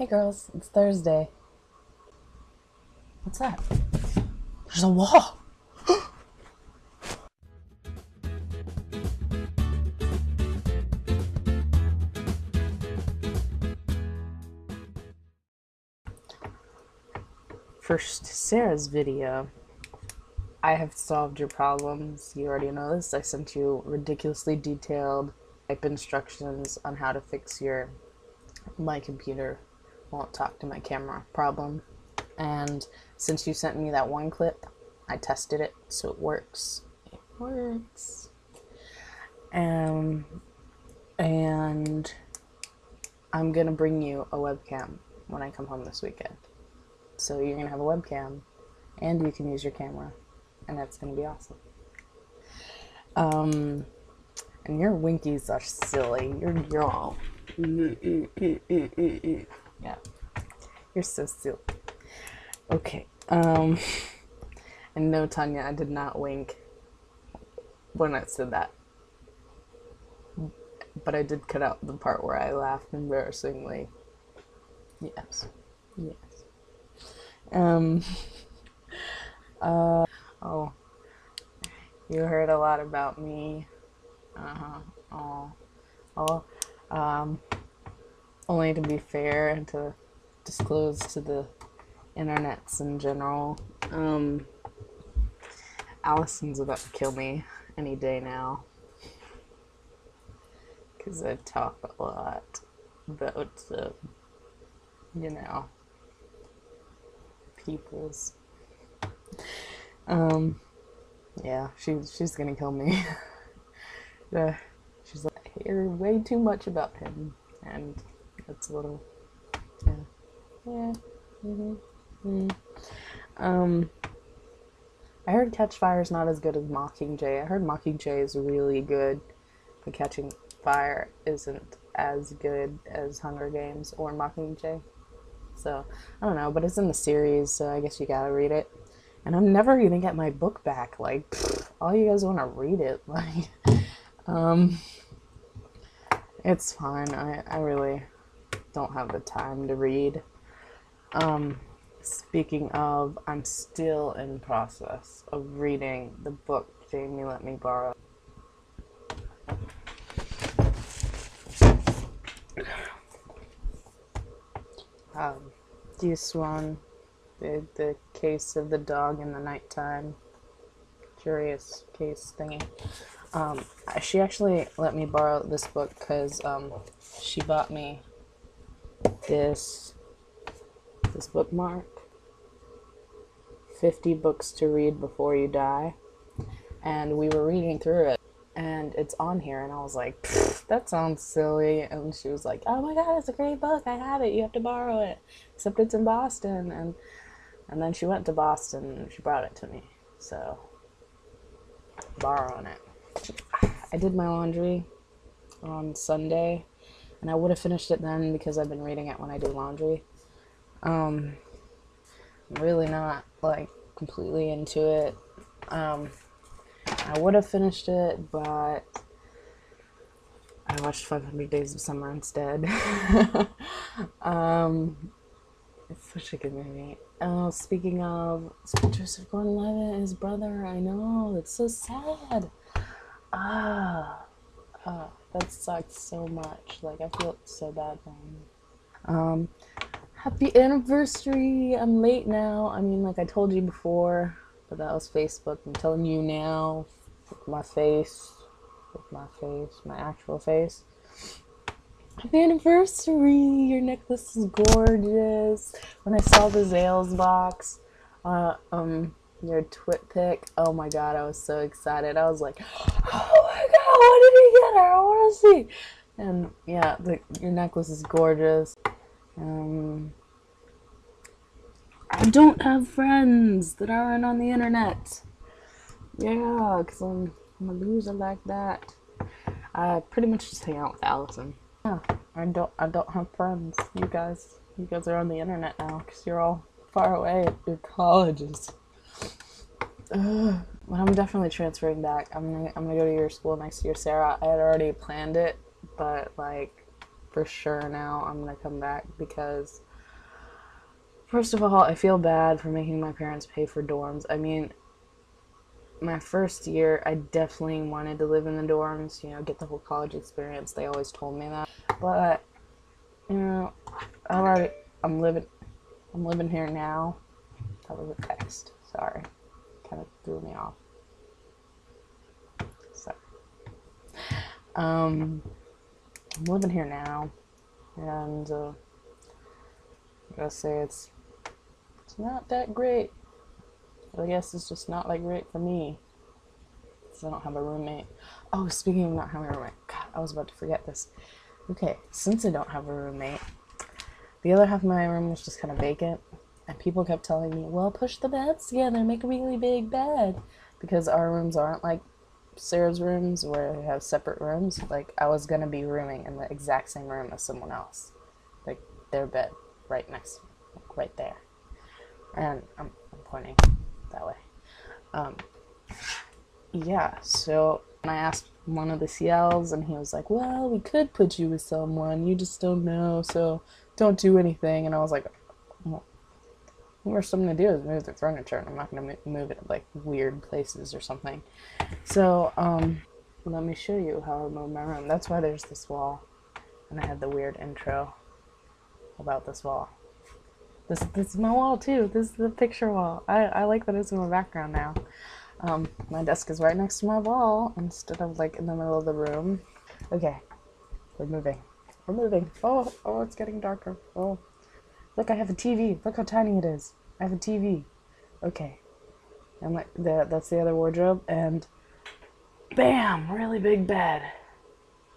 Hey girls, it's Thursday. What's that? There's a wall! First, Sarah's video. I have solved your problems. You already know this. I sent you ridiculously detailed type instructions on how to fix my computer won't talk to my camera problem. And since you sent me that one clip, I tested it, so it works. It works. And I'm gonna bring you a webcam when I come home this weekend. So you're gonna have a webcam, and you can use your camera, and that's gonna be awesome. And your winkies are silly. You're all yeah. You're so silly. Okay. And no, Tanya, I did not wink when I said that. But I did cut out the part where I laughed embarrassingly. Yes. Yes. Oh. You heard a lot about me. Only to be fair and to disclose to the internets in general, Allison's about to kill me any day now. Because I talk a lot about, people's. Yeah, she's gonna kill me. She's like, I hear way too much about him, and it's a little, yeah. I heard Catch Fire is not as good as Mockingjay. I heard Mockingjay is really good, but Catching Fire isn't as good as Hunger Games or Mockingjay. So, I don't know, but it's in the series, so I guess you gotta read it. And I'm never gonna get my book back. Like, all you guys wanna read it. Like, it's fine. I really don't have the time to read. Speaking of, I'm still in process of reading the book Jamie let me borrow. Do you Swan, the case of the dog in the nighttime, curious case thingy. She actually let me borrow this book because she bought me this bookmark, 50 books to read before you die, and we were reading through it, and it's on here, and I was like, that sounds silly, and she was like, oh my god, it's a great book, I have it, you have to borrow it, except it's in Boston, and then she went to Boston, and she brought it to me, so, borrowing it. I did my laundry on Sunday, and I would have finished it then because I've been reading it when I do laundry. I'm really not, like, completely into it. I would have finished it, but I watched 500 Days of Summer instead. It's such a good movie. Speaking of, Joseph Gordon-Levitt and his brother, I know, it's so sad. That sucks so much. Like, I feel so bad for him. Happy anniversary! I'm late now. I mean, like I told you before, but that was Facebook. I'm telling you now, with my actual face. Happy anniversary! Your necklace is gorgeous. When I saw the Zales box, your twit pic, oh my god, I was so excited. I was like, oh my god, what did he get her? I want to see. And yeah, your necklace is gorgeous. I don't have friends that aren't on the internet. Yeah, because I'm a loser like that. I pretty much just hang out with Allison. Yeah, I don't have friends. You guys are on the internet now because you're all far away at your colleges. But I'm definitely transferring back. I'm gonna go to your school next year, Sarah. I had already planned it, but like for sure now I'm gonna come back because First of all, I feel bad for making my parents pay for dorms. I mean, my first year, I definitely wanted to live in the dorms, you know, get the whole college experience. They always told me that. But, you know, alright, I'm living here now. That was a text. Sorry. Kind of threw me off. So, I'm living here now, and I gotta say it's not that great. I guess it's just not that great for me, because I don't have a roommate. Oh, speaking of not having a roommate, God, I was about to forget this. Okay, since I don't have a roommate, the other half of my room was just kind of vacant, and people kept telling me, well, push the beds together, make a really big bed, because our rooms aren't like Sarah's rooms where they have separate rooms. Like, I was gonna be rooming in the exact same room as someone else, like their bed right next to me, like right there, and I'm pointing that way. Yeah, so I asked one of the CLs, and he was like, well, we could put you with someone, you just don't know, so don't do anything. And I was like, well, worst I'm gonna do is move the furniture, and I'm not gonna move it like weird places or something. So, let me show you how I move my room. That's why there's this wall, and I had the weird intro about this wall. This is my wall too. This is the picture wall. I like that it's in my background now. My desk is right next to my wall instead of like in the middle of the room. Okay, we're moving. We're moving. Oh, it's getting darker. Oh, look, I have a TV. Look how tiny it is. I have a TV. Okay, and like that's the other wardrobe, and bam, really big bed.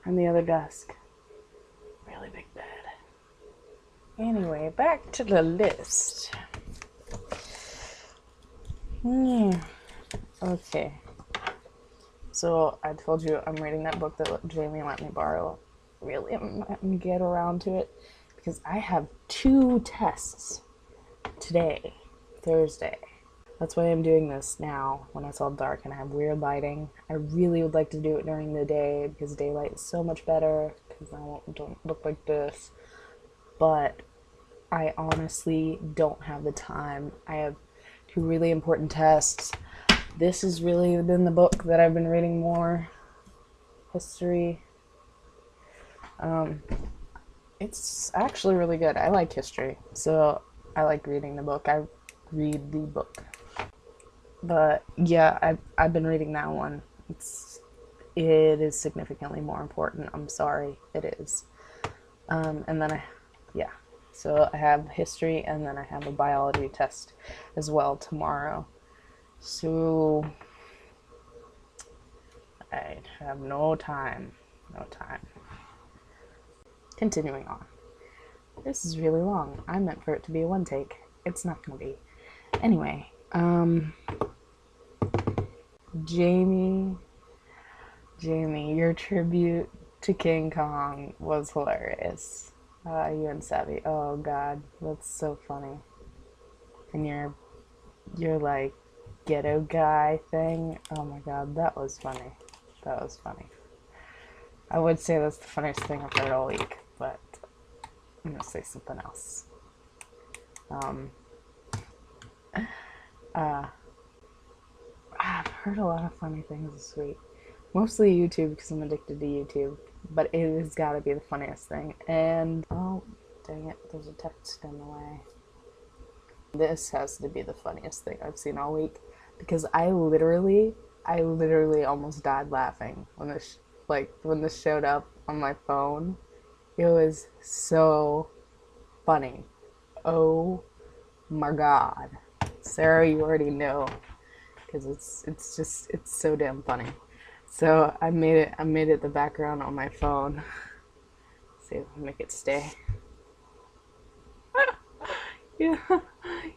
And the other desk, really big bed. Anyway, back to the list. Yeah. Okay. So I told you I'm reading that book that Jamie let me borrow. Really, I'm not gonna get around to it because I have 2 tests today, Thursday. That's why I'm doing this now when it's all dark and I have weird lighting. I really would like to do it during the day because daylight is so much better because I don't look like this. But I honestly don't have the time. I have 2 really important tests. This has really been the book that I've been reading more. History. It's actually really good. I like history, so I like reading the book. I read the book. But yeah, I've been reading that one. It is significantly more important. I'm sorry, it is. And then so I have history, and then I have a biology test as well tomorrow. So I have no time. Continuing on. This is really long. I meant for it to be a 1 take. It's not gonna be. Anyway, Jamie, your tribute to King Kong was hilarious. You and Savvy. Oh God, that's so funny. And your like ghetto guy thing. Oh my God, that was funny. I would say that's the funniest thing I've heard all week, but I'm gonna say something else. I've heard a lot of funny things this week. Mostly YouTube because I'm addicted to YouTube, but it has got to be the funniest thing. And oh, dang it, there's a text in the way. This has to be the funniest thing I've seen all week because I literally almost died laughing when this showed up on my phone. It was so funny. Oh my God, Sarah, you already know because it's so damn funny. So I made it the background on my phone. Let's see if I can make it stay.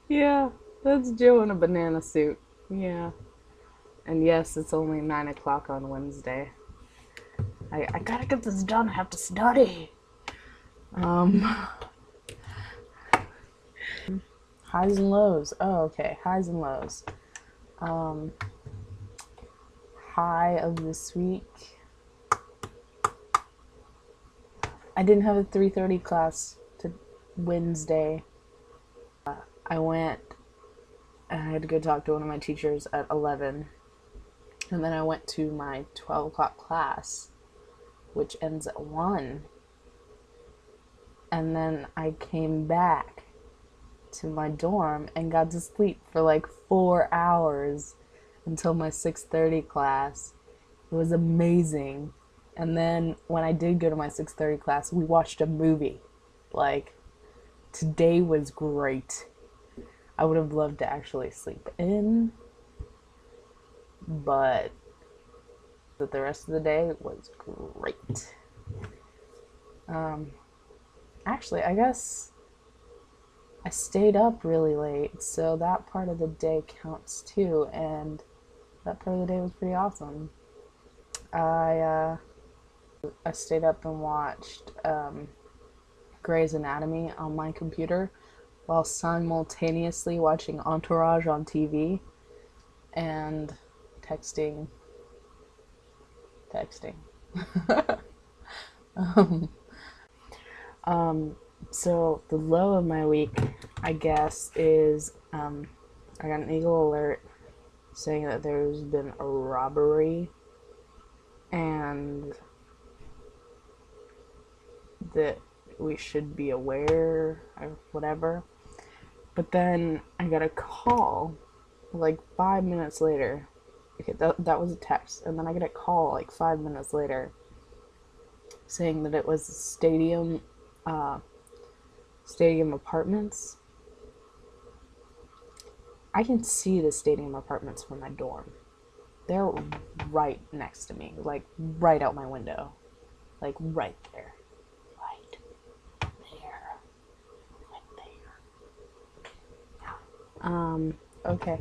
Yeah, that's Joe in a banana suit. Yeah. And yes, it's only 9 o'clock on Wednesday. I gotta get this done. I have to study. Highs and lows. Oh, okay. Highs and lows. High of this week. I didn't have a 3:30 class to Wednesday. I had to go talk to one of my teachers at 11, and then I went to my 12 o'clock class, which ends at 1, and then I came back to my dorm and got to sleep for like 4 hours until my 6:30 class. It was amazing. And then when I did go to my 6:30 class, we watched a movie. Like, today was great. I would have loved to actually sleep in, but the rest of the day was great. Actually, I guess I stayed up really late, so that part of the day counts too, and that part of the day was pretty awesome. I stayed up and watched Grey's Anatomy on my computer while simultaneously watching Entourage on TV and texting. So the low of my week, I guess, is I got an Eagle alert saying that there's been a robbery and that we should be aware or whatever. But then I got a call like 5 minutes later. Okay, that was a text, and then I get a call like 5 minutes later saying that it was Stadium Apartments. I can see the Stadium Apartments from my dorm. They're right next to me, like right out my window, like right there. Okay.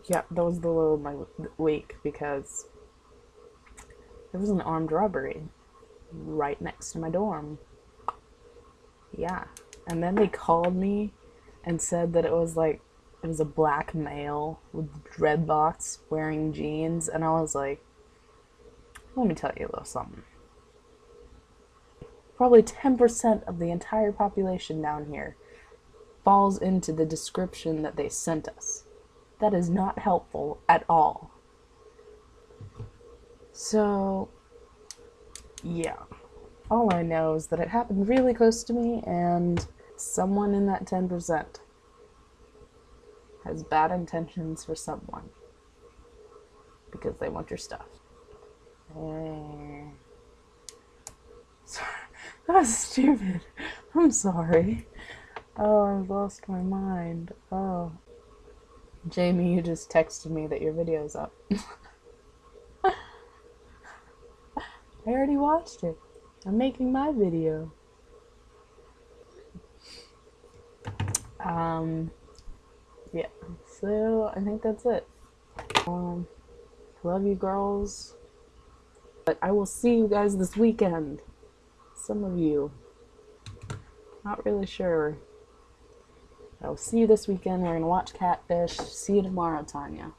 Yeah, that was the low of my week because there was an armed robbery right next to my dorm. Yeah. And then they called me and said that it was a black male with dreadlocks wearing jeans, and I was like, let me tell you a little something. Probably 10% of the entire population down here falls into the description that they sent us. That is not helpful at all. So, yeah. All I know is that it happened really close to me, and someone in that 10% has bad intentions for someone because they want your stuff. Sorry. That was stupid. I'm sorry. Oh, I lost my mind. Oh. Jamie, you just texted me that your video's up. I already watched it. I'm making my video. Yeah. So, I think that's it. Love you girls. But I will see you guys this weekend. Some of you. Not really sure. I will see you this weekend. We're going to watch Catfish. See you tomorrow, Tanya.